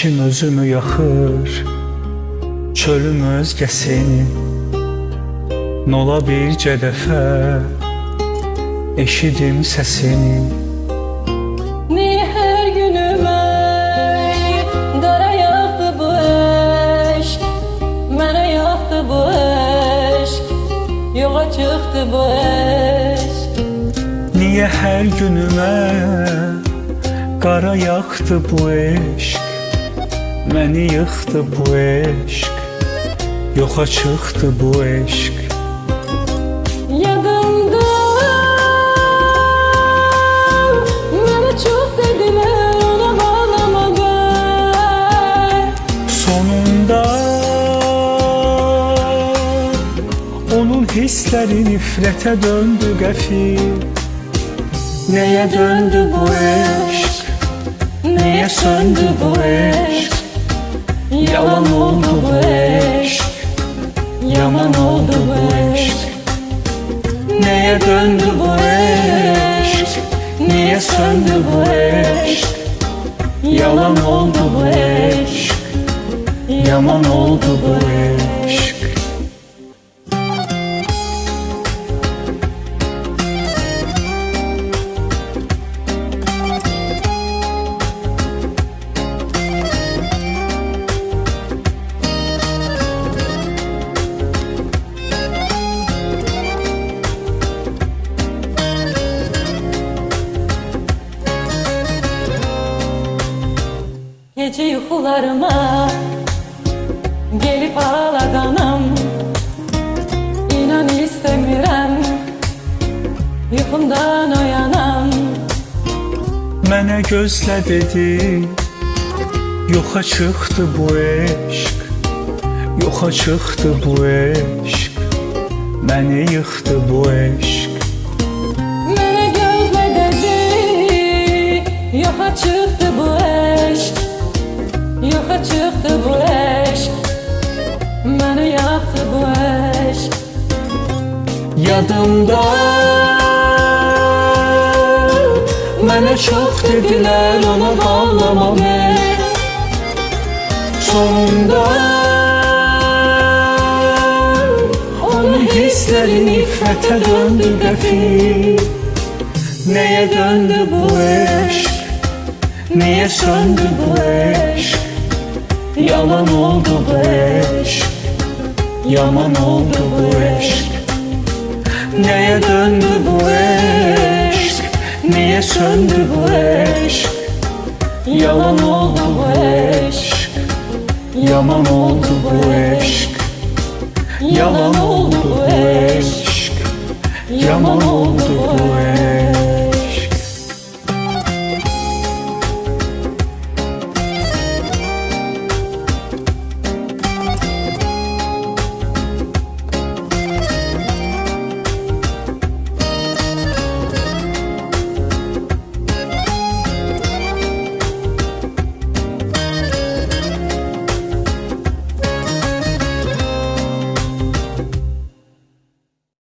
İçim özümü yaxır, çölüm özgə seni. Nola bircə dəfə eşidim səsini. Niye her günüme dara yaktı bu aşk, Mene yaktı bu aşk, yola çıktı bu aşk. Niyə hər günümə qara yaxdı bu eşq, məni yıxdı bu eşq, yoxa çıxdı bu eşq. Yadımda mene çok dediler, ona bağlamadan. Sonunda onun hissləri nifrətə döndü qəfil. Nəyə döndü bu eşq, nəyə söndü bu eşq, yalan oldu bu eşq, yaman oldu bu eşq. Nəyə döndü bu eşq, niyə söndü bu eşq, yalan oldu bu eşq, yaman oldu bu eşq. Gece yuxularıma gelip ağladanam, İnan istəmirəm yuxumdan oyanam. Mənə gözlə dedi, yoxa çıxdı bu eşq, yoxa çıxdı bu eşq, məni yıxdı bu eşq. Mene gözle dedi, yoxa çıktı bu aşk, yoxa çıktı bu aşk, məni yaktı bu aşk. Yadımda mənə çox dedilər, ona bağlamam sonunda onun hissləri nifrətə döndü qəfil. Nəyə döndü bu eşq, niyə söndü bu eşq, yalan oldu bu eşq, yaman oldu bu eşq. Nəyə döndü bu eşq, niyə söndü bu eşq, yalan oldu bu eşq, yaman oldu bu eşq, yalan oldu.